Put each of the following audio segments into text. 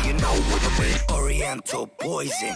you know what I mean? Oriental poison.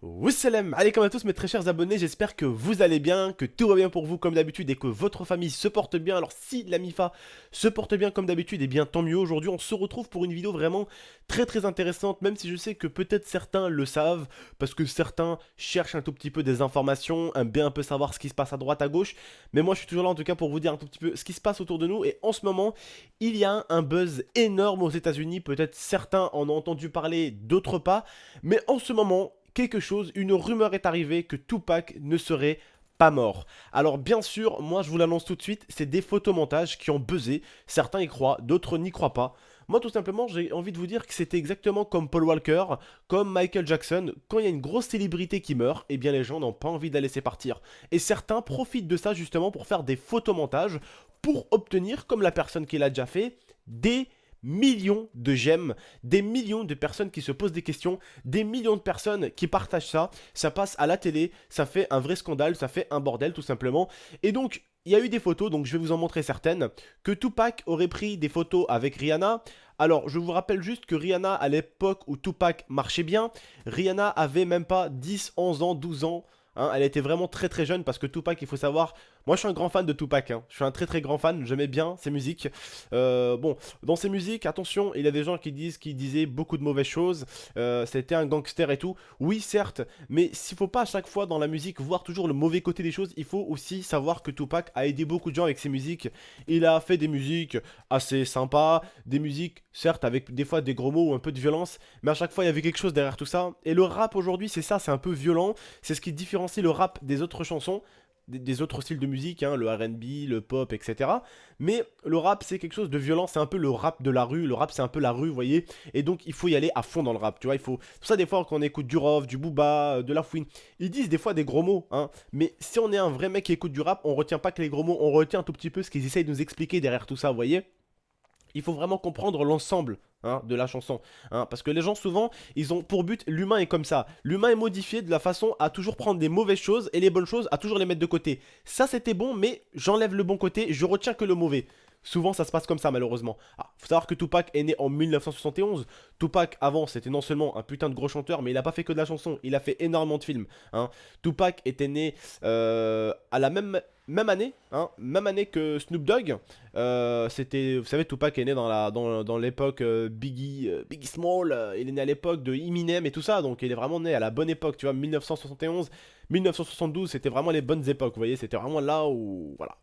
Wassalam alaikum à tous mes très chers abonnés, j'espère que vous allez bien, que tout va bien pour vous comme d'habitude et que votre famille se porte bien. Alors si la MIFA se porte bien comme d'habitude, et bien tant mieux. Aujourd'hui on se retrouve pour une vidéo vraiment très intéressante, même si je sais que peut-être certains le savent, parce que certains cherchent un tout petit peu des informations, aiment bien un peu savoir ce qui se passe à droite à gauche. Mais moi je suis toujours là en tout cas pour vous dire un tout petit peu ce qui se passe autour de nous. Et en ce moment il y a un buzz énorme aux États-Unis, peut-être certains en ont entendu parler, d'autres pas. Mais en ce moment quelque chose, une rumeur est arrivée que Tupac ne serait pas mort. Alors bien sûr, moi je vous l'annonce tout de suite, c'est des photomontages qui ont buzzé, certains y croient, d'autres n'y croient pas. Moi tout simplement j'ai envie de vous dire que c'était exactement comme Paul Walker, comme Michael Jackson, quand il y a une grosse célébrité qui meurt, eh bien les gens n'ont pas envie de la laisser partir. Et certains profitent de ça justement pour faire des photomontages, pour obtenir, comme la personne qui l'a déjà fait, des millions de j'aime, des millions de personnes qui se posent des questions, des millions de personnes qui partagent ça, ça passe à la télé, ça fait un vrai scandale, ça fait un bordel tout simplement. Et donc, il y a eu des photos, donc je vais vous en montrer certaines, que Tupac aurait pris des photos avec Rihanna. Alors, je vous rappelle juste que Rihanna, à l'époque où Tupac marchait bien, Rihanna avait même pas 10, 11 ans, 12 ans. Hein, elle était vraiment très jeune parce que Tupac, il faut savoir, moi je suis un grand fan de Tupac, hein. Je suis un très grand fan, j'aimais bien ses musiques. Bon, dans ses musiques, attention, il y a des gens qui disent qu'il disait beaucoup de mauvaises choses, c'était un gangster et tout. Oui, certes, mais s'il faut pas à chaque fois dans la musique voir toujours le mauvais côté des choses, il faut aussi savoir que Tupac a aidé beaucoup de gens avec ses musiques. Il a fait des musiques assez sympas, des musiques certes avec des fois des gros mots ou un peu de violence, mais à chaque fois il y avait quelque chose derrière tout ça. Et le rap aujourd'hui, c'est ça, c'est un peu violent, c'est ce qui différencie le rap des autres chansons, des autres styles de musique, hein, le R&B, le pop, etc. Mais le rap, c'est quelque chose de violent, c'est un peu le rap de la rue, le rap c'est un peu la rue, vous voyez. Et donc il faut y aller à fond dans le rap, tu vois, il faut... C'est pour ça des fois quand on écoute du Rof, du Booba, de la Fouine, ils disent des fois des gros mots, hein. Mais si on est un vrai mec qui écoute du rap, on retient pas que les gros mots, on retient un tout petit peu ce qu'ils essayent de nous expliquer derrière tout ça, vous voyez. Il faut vraiment comprendre l'ensemble, hein, de la chanson, hein, parce que les gens souvent ils ont pour but, l'humain est comme ça, l'humain est modifié de la façon à toujours prendre des mauvaises choses et les bonnes choses à toujours les mettre de côté. Ça c'était bon, mais j'enlève le bon côté, je retiens que le mauvais. Souvent ça se passe comme ça malheureusement. Ah, faut savoir que Tupac est né en 1971. Tupac avant c'était non seulement un putain de gros chanteur, mais il a pas fait que de la chanson, il a fait énormément de films, hein. Tupac était né à la même année, hein, même année que Snoop Dogg. C'était, vous savez, Tupac est né dans l'époque Biggie Small, il est né à l'époque de Eminem et tout ça, donc il est vraiment né à la bonne époque, tu vois, 1971, 1972, c'était vraiment les bonnes époques, vous voyez, c'était vraiment là où, voilà,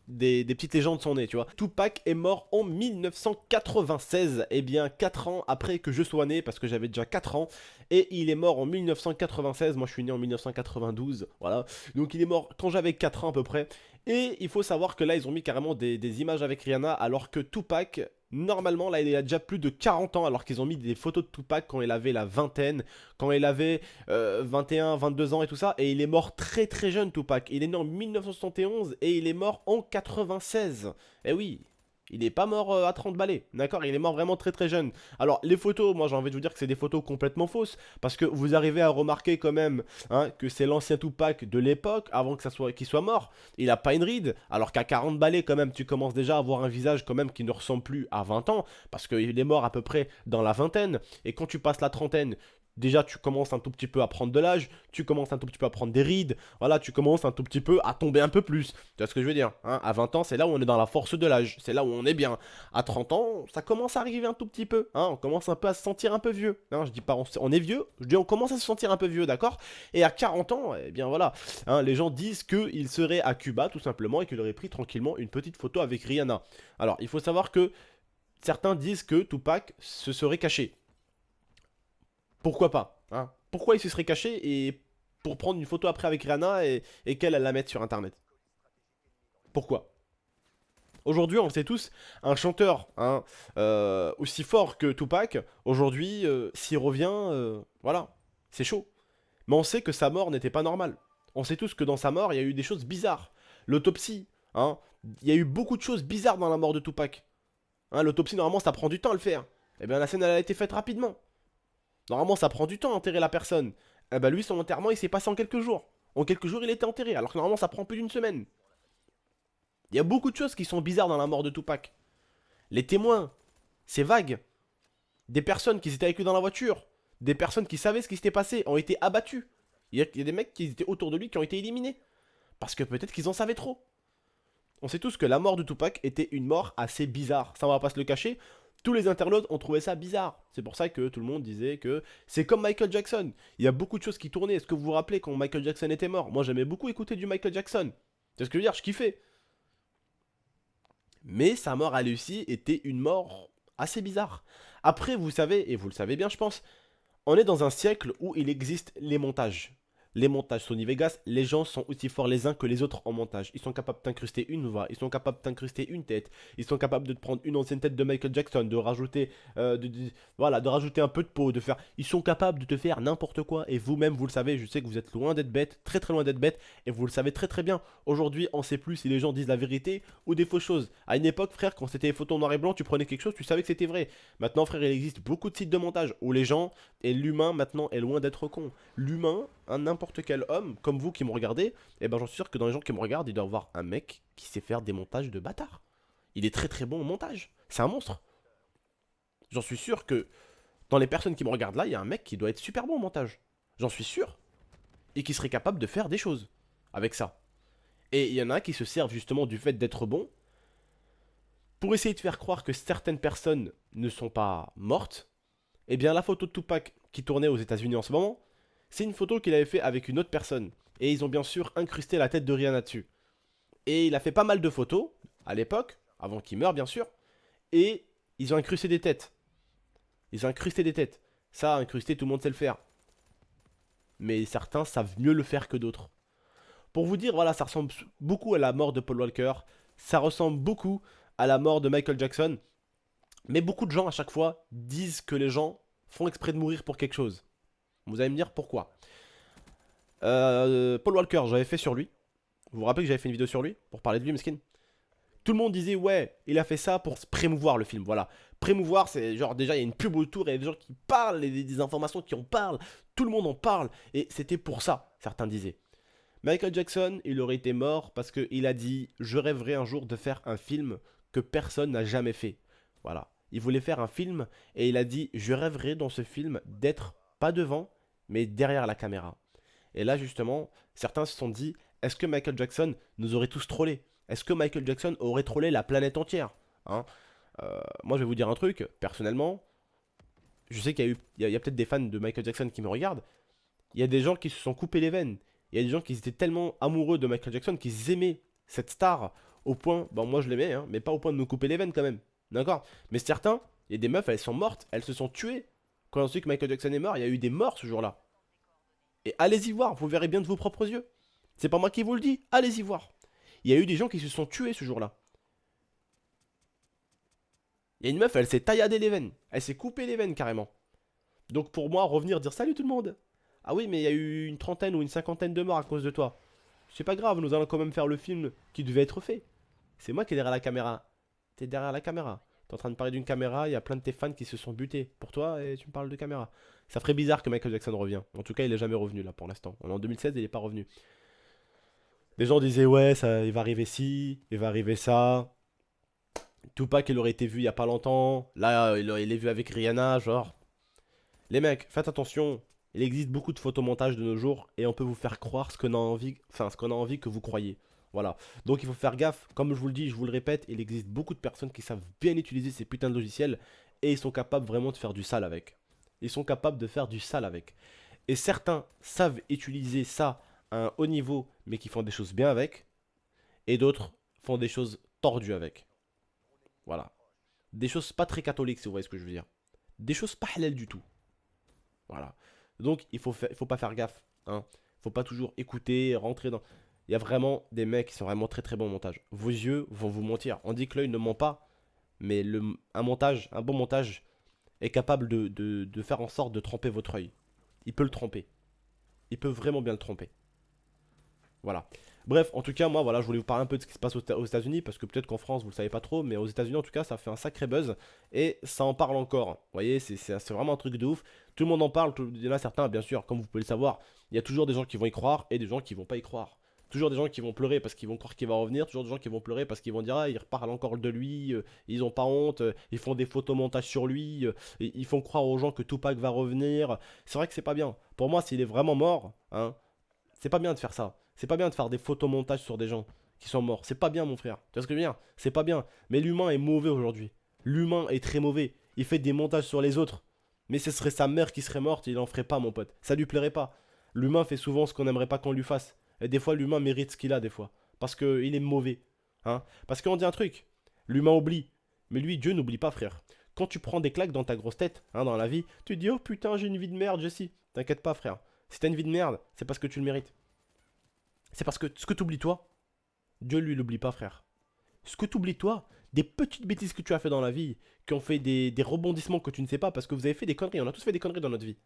des petites légendes sont nées, tu vois. Tupac est mort en 1996, et bien 4 ans après que je sois né, parce que j'avais déjà 4 ans, et il est mort en 1996, moi je suis né en 1992, voilà, donc il est mort quand j'avais 4 ans à peu près. Et il faut savoir que là, ils ont mis carrément des images avec Rihanna, alors que Tupac, normalement, là, il a déjà plus de 40 ans, alors qu'ils ont mis des photos de Tupac quand il avait la vingtaine, quand il avait 21, 22 ans et tout ça, et il est mort très jeune, Tupac. Il est né en 1971 et il est mort en 96. Eh oui, il n'est pas mort à 30 balais, d'accord? Il est mort vraiment très jeune. Alors, les photos, moi j'ai envie de vous dire que c'est des photos complètement fausses, parce que vous arrivez à remarquer quand même, hein, que c'est l'ancien Tupac de l'époque, avant que ça soit, qu'il soit mort. Il a pas une ride, alors qu'à 40 balais quand même, tu commences déjà à avoir un visage quand même qui ne ressemble plus à 20 ans, parce qu'il est mort à peu près dans la vingtaine, et quand tu passes la trentaine, déjà tu commences un tout petit peu à prendre de l'âge, tu commences un tout petit peu à prendre des rides, voilà, tu commences un tout petit peu à tomber un peu plus. Tu vois ce que je veux dire, hein? À 20 ans, c'est là où on est dans la force de l'âge, c'est là où on est bien. À 30 ans, ça commence à arriver un tout petit peu, hein? On commence un peu à se sentir un peu vieux, hein? Je dis pas on est vieux, je dis on commence à se sentir un peu vieux, d'accord? Et à 40 ans, eh bien voilà, hein, les gens disent qu'il serait à Cuba tout simplement et qu'il aurait pris tranquillement une petite photo avec Rihanna. Alors, il faut savoir que certains disent que Tupac se serait caché. Pourquoi pas, hein? Pourquoi il se serait caché et pour prendre une photo après avec Rihanna et qu'elle la mette sur internet? Pourquoi? Aujourd'hui, on sait tous, un chanteur, hein, aussi fort que Tupac, aujourd'hui, s'il revient, voilà, c'est chaud. Mais on sait que sa mort n'était pas normale. On sait tous que dans sa mort, il y a eu des choses bizarres. L'autopsie, hein, il y a eu beaucoup de choses bizarres dans la mort de Tupac. Hein, l'autopsie, normalement, ça prend du temps à le faire. Eh bien, la scène, elle a été faite rapidement. Normalement, ça prend du temps à enterrer la personne. Eh ben lui, son enterrement, il s'est passé en quelques jours. En quelques jours, il était enterré, alors que normalement, ça prend plus d'une semaine. Il y a beaucoup de choses qui sont bizarres dans la mort de Tupac. Les témoins, c'est vague. Des personnes qui étaient avec lui dans la voiture, des personnes qui savaient ce qui s'était passé, ont été abattues. Il y a des mecs qui étaient autour de lui qui ont été éliminés. Parce que peut-être qu'ils en savaient trop. On sait tous que la mort de Tupac était une mort assez bizarre. Ça, on va pas se le cacher. Tous les internautes ont trouvé ça bizarre. C'est pour ça que tout le monde disait que c'est comme Michael Jackson. Il y a beaucoup de choses qui tournaient. Est-ce que vous vous rappelez quand Michael Jackson était mort? Moi, j'aimais beaucoup écouter du Michael Jackson. C'est ce que je veux dire, je kiffais. Mais sa mort à lui aussi était une mort assez bizarre. Après, vous savez, et vous le savez bien, je pense, on est dans un siècle où il existe les montages. Les montages Sony Vegas, les gens sont aussi forts les uns que les autres en montage. Ils sont capables d'incruster une voix, ils sont capables d'incruster une tête, ils sont capables de prendre une ancienne tête de Michael Jackson, de rajouter, voilà, de rajouter un peu de peau, de faire. Ils sont capables de te faire n'importe quoi. Et vous-même, vous le savez, je sais que vous êtes loin d'être bête, très très loin d'être bête, et vous le savez très très bien. Aujourd'hui, on sait plus si les gens disent la vérité ou des fausses choses. À une époque, frère, quand c'était les photos en noir et blanc, tu prenais quelque chose, tu savais que c'était vrai. Maintenant, frère, il existe beaucoup de sites de montage où les gens et l'humain maintenant est loin d'être con. L'humain, n'importe quel homme, comme vous qui me regardez, eh ben j'en suis sûr que dans les gens qui me regardent, il doit y avoir un mec qui sait faire des montages de bâtard. Il est très très bon au montage. C'est un monstre. J'en suis sûr que dans les personnes qui me regardent là, il y a un mec qui doit être super bon au montage. J'en suis sûr. Et qui serait capable de faire des choses avec ça. Et il y en a qui se servent justement du fait d'être bon pour essayer de faire croire que certaines personnes ne sont pas mortes. Eh bien, la photo de Tupac qui tournait aux États-Unis en ce moment, c'est une photo qu'il avait fait avec une autre personne. Et ils ont bien sûr incrusté la tête de Rihanna dessus. Et il a fait pas mal de photos, à l'époque, avant qu'il meure bien sûr. Et ils ont incrusté des têtes. Ils ont incrusté des têtes. Ça, incruster, tout le monde sait le faire. Mais certains savent mieux le faire que d'autres. Pour vous dire, voilà, ça ressemble beaucoup à la mort de Paul Walker. Ça ressemble beaucoup à la mort de Michael Jackson. Mais beaucoup de gens, à chaque fois, disent que les gens font exprès de mourir pour quelque chose. Vous allez me dire pourquoi. Paul Walker, j'avais fait sur lui. Vous vous rappelez que j'avais fait une vidéo sur lui pour parler de lui, Meskin. Tout le monde disait ouais, il a fait ça pour se prémouvoir le film. Voilà, prémouvoir, c'est genre déjà il y a une pub autour, il y a des gens qui parlent, des informations qui en parlent, tout le monde en parle et c'était pour ça, certains disaient. Michael Jackson, il aurait été mort parce qu'il a dit je rêverais un jour de faire un film que personne n'a jamais fait. Voilà, il voulait faire un film et il a dit je rêverais dans ce film d'être pas devant mais derrière la caméra. Et là, justement, certains se sont dit, est-ce que Michael Jackson nous aurait tous trollés? Est-ce que Michael Jackson aurait trollé la planète entière, hein? Moi, je vais vous dire un truc, personnellement, je sais qu'il y a peut-être des fans de Michael Jackson qui me regardent. Il y a des gens qui se sont coupés les veines. Il y a des gens qui étaient tellement amoureux de Michael Jackson qu'ils aimaient cette star au point, bon, moi je l'aimais, hein, mais pas au point de nous couper les veines quand même. D'accord? Mais certains, il y a des meufs, elles sont mortes, elles se sont tuées. Quand on sait que Michael Jackson est mort, il y a eu des morts ce jour-là. Et allez-y voir, vous verrez bien de vos propres yeux. C'est pas moi qui vous le dis, allez-y voir. Il y a eu des gens qui se sont tués ce jour-là. Il y a une meuf, elle s'est tailladé les veines. Elle s'est coupé les veines carrément. Donc pour moi, revenir dire salut tout le monde. Ah oui, mais il y a eu une trentaine ou une cinquantaine de morts à cause de toi. C'est pas grave, nous allons quand même faire le film qui devait être fait. C'est moi qui est derrière la caméra. T'es derrière la caméra. T'es en train de parler d'une caméra, il y a plein de tes fans qui se sont butés pour toi et tu me parles de caméra. Ça ferait bizarre que Michael Jackson revient. En tout cas, il est jamais revenu là pour l'instant. On est en 2016 et il est pas revenu. Des gens disaient ouais, ça, il va arriver ci, il va arriver ça. Tupac, il aurait été vu il y a pas longtemps. Là, il est vu avec Rihanna, genre. Les mecs, faites attention. Il existe beaucoup de photomontages de nos jours et on peut vous faire croire ce qu'on a envie, enfin ce qu'on a envie que vous croyez. Voilà. Donc il faut faire gaffe. Comme je vous le dis, je vous le répète, il existe beaucoup de personnes qui savent bien utiliser ces putains de logiciels et ils sont capables vraiment de faire du sale avec. Ils sont capables de faire du sale avec. Et certains savent utiliser ça à un haut niveau, mais qui font des choses bien avec. Et d'autres font des choses tordues avec. Voilà. Des choses pas très catholiques, si vous voyez ce que je veux dire. Des choses pas halal du tout. Voilà. Donc il faut pas faire gaffe. Hein. Faut pas toujours écouter, rentrer dans. Il y a vraiment des mecs qui sont vraiment très très bons au montage. Vos yeux vont vous mentir. On dit que l'œil ne ment pas, mais un montage, un bon montage est capable de faire en sorte de tromper votre œil. Il peut le tromper. Il peut vraiment bien le tromper. Voilà. Bref, en tout cas, moi, voilà, je voulais vous parler un peu de ce qui se passe aux États-Unis, parce que peut-être qu'en France, vous le savez pas trop, mais aux États-Unis, en tout cas, ça fait un sacré buzz, et ça en parle encore. Vous voyez, c'est vraiment un truc de ouf. Tout le monde en parle, il y en a certains, bien sûr, comme vous pouvez le savoir, il y a toujours des gens qui vont y croire, et des gens qui vont pas y croire. Toujours des gens qui vont pleurer parce qu'ils vont croire qu'il va revenir. Toujours des gens qui vont pleurer parce qu'ils vont dire ah, il reparle encore de lui, ils ont pas honte, ils font des photomontages sur lui, ils font croire aux gens que Tupac va revenir. C'est vrai que c'est pas bien. Pour moi, s'il est vraiment mort, hein, c'est pas bien de faire ça. C'est pas bien de faire des photomontages sur des gens qui sont morts. C'est pas bien, mon frère. Tu vois ce que je veux dire? C'est pas bien. Mais l'humain est mauvais aujourd'hui. L'humain est très mauvais. Il fait des montages sur les autres. Mais ce serait sa mère qui serait morte, il en ferait pas, mon pote. Ça lui plairait pas. L'humain fait souvent ce qu'on n'aimerait pas qu'on lui fasse. Et des fois, l'humain mérite ce qu'il a, des fois. Parce qu'il est mauvais. Hein. Parce qu'on dit un truc. L'humain oublie. Mais lui, Dieu n'oublie pas, frère. Quand tu prends des claques dans ta grosse tête, hein, dans la vie, tu te dis oh putain, j'ai une vie de merde, Jesse. T'inquiète pas, frère. Si t'as une vie de merde, c'est parce que tu le mérites. C'est parce que ce que t'oublies, toi, Dieu lui l'oublie pas, frère. Ce que t'oublies, toi, des petites bêtises que tu as fait dans la vie, qui ont fait des rebondissements que tu ne sais pas, parce que vous avez fait des conneries. On a tous fait des conneries dans notre vie.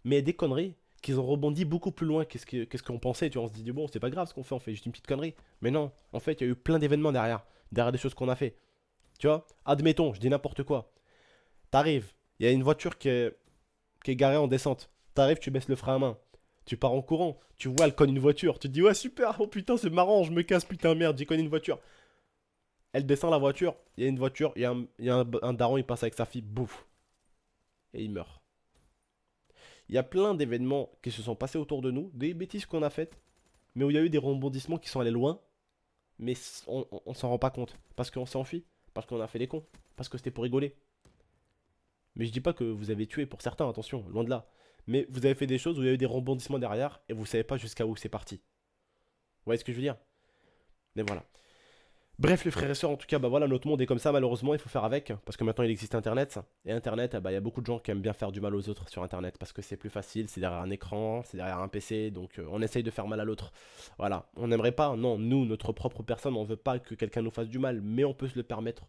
Mais des conneries qu'ils ont rebondi beaucoup plus loin qu'est-ce qu'on pensait. Tu vois, on se dit bon, c'est pas grave ce qu'on fait, on fait juste une petite connerie. Mais non, en fait, il y a eu plein d'événements derrière des choses qu'on a fait. Tu vois, admettons, je dis n'importe quoi. T'arrives, il y a une voiture qui est garée en descente. T'arrives, tu baisses le frein à main. Tu pars en courant, tu vois, elle cogne une voiture. Tu te dis ouais, super, oh putain, c'est marrant, je me casse, putain, merde, j'ai cogné une voiture. Elle descend la voiture, il y a une voiture, il y a un daron, il passe avec sa fille, bouffe. Et il meurt. Il y a plein d'événements qui se sont passés autour de nous, des bêtises qu'on a faites, mais où il y a eu des rebondissements qui sont allés loin, mais on s'en rend pas compte. Parce qu'on s'est enfui, parce qu'on a fait les cons, parce que c'était pour rigoler. Mais je dis pas que vous avez tué pour certains, attention, loin de là. Mais vous avez fait des choses où il y a eu des rebondissements derrière, et vous savez pas jusqu'à où c'est parti. Vous voyez ce que je veux dire? Mais voilà. Bref les frères et sœurs, en tout cas, bah voilà, notre monde est comme ça, malheureusement, il faut faire avec, parce que maintenant il existe Internet, et Internet, bah il y a beaucoup de gens qui aiment bien faire du mal aux autres sur Internet, parce que c'est plus facile, c'est derrière un écran, c'est derrière un PC, donc on essaye de faire mal à l'autre. Voilà, on n'aimerait pas, non, nous, notre propre personne, on veut pas que quelqu'un nous fasse du mal, mais on peut se le permettre.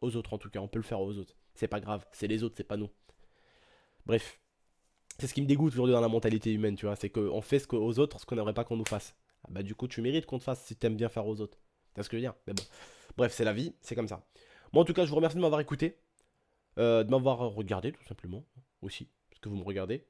Aux autres en tout cas, on peut le faire aux autres. C'est pas grave, c'est les autres, c'est pas nous. Bref, c'est ce qui me dégoûte aujourd'hui dans la mentalité humaine, tu vois, c'est qu'on fait aux autres ce qu'on n'aimerait pas qu'on nous fasse. Ah bah du coup, tu mérites qu'on te fasse si t'aimes bien faire aux autres. C'est ce que je veux dire. Mais bon. Bref, c'est la vie, c'est comme ça. Moi, en tout cas, je vous remercie de m'avoir écouté, de m'avoir regardé, tout simplement, aussi, parce que vous me regardez.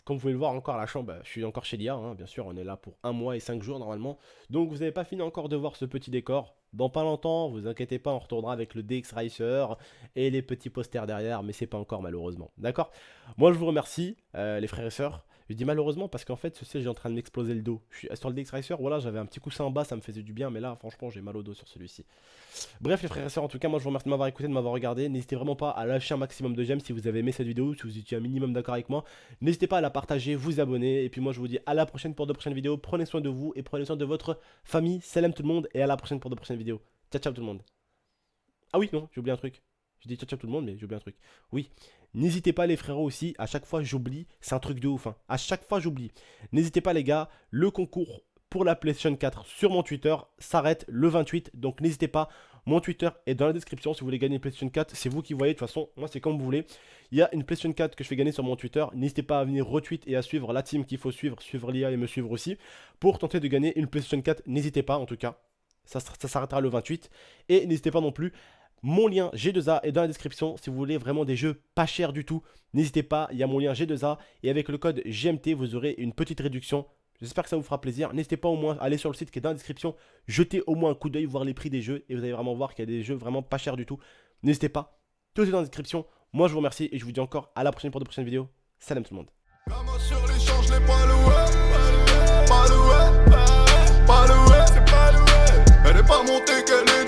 Comme vous pouvez le voir encore à la chambre, je suis encore chez l'IA, hein, bien sûr, on est là pour 1 mois et 5 jours normalement. Donc vous n'avez pas fini encore de voir ce petit décor. Dans pas longtemps, vous inquiétez pas, on retournera avec le DX Racer et les petits posters derrière, mais c'est pas encore malheureusement. D'accord? Moi je vous remercie, les frères et sœurs. Je dis malheureusement parce qu'en fait, ce siège est en train de m'exploser le dos. Je suis sur le DX Racer, voilà, j'avais un petit coussin en bas, ça me faisait du bien, mais là, franchement, j'ai mal au dos sur celui-ci. Bref, les frères et sœurs, en tout cas, moi je vous remercie de m'avoir écouté, de m'avoir regardé. N'hésitez vraiment pas à lâcher un maximum de j'aime si vous avez aimé cette vidéo, si vous étiez un minimum d'accord avec moi. N'hésitez pas à la partager, vous abonner. Et puis moi, je vous dis à la prochaine pour de prochaines vidéos. Prenez soin de vous et prenez soin de votre famille. Salam tout le monde et à la prochaine pour de prochaines vidéos. Ciao, ciao tout le monde. Ah oui, non, j'ai oublié un truc. J'ai dit ciao, ciao tout le monde, mais j'ai oublié un truc. Oui, n'hésitez pas les frérots aussi, à chaque fois j'oublie, c'est un truc de ouf, hein. À chaque fois j'oublie. N'hésitez pas les gars, le concours pour la PlayStation 4 sur mon Twitter s'arrête le 28, donc n'hésitez pas. Mon Twitter est dans la description si vous voulez gagner une PlayStation 4, c'est vous qui voyez, de toute façon, moi c'est comme vous voulez. Il y a une PlayStation 4 que je fais gagner sur mon Twitter, n'hésitez pas à venir retweet et à suivre la team qu'il faut suivre, suivre l'IA et me suivre aussi. Pour tenter de gagner une PlayStation 4, n'hésitez pas en tout cas, ça s'arrêtera le 28. Et n'hésitez pas non plus, mon lien G2A est dans la description si vous voulez vraiment des jeux pas chers du tout. N'hésitez pas, il y a mon lien G2A et avec le code GMT vous aurez une petite réduction. J'espère que ça vous fera plaisir. N'hésitez pas au moins à aller sur le site qui est dans la description, jetez au moins un coup d'œil, voir les prix des jeux et vous allez vraiment voir qu'il y a des jeux vraiment pas chers du tout. N'hésitez pas, tout est dans la description. Moi je vous remercie et je vous dis encore à la prochaine pour de prochaines vidéos. Salam tout le monde. Elle est pas montée qu'elle est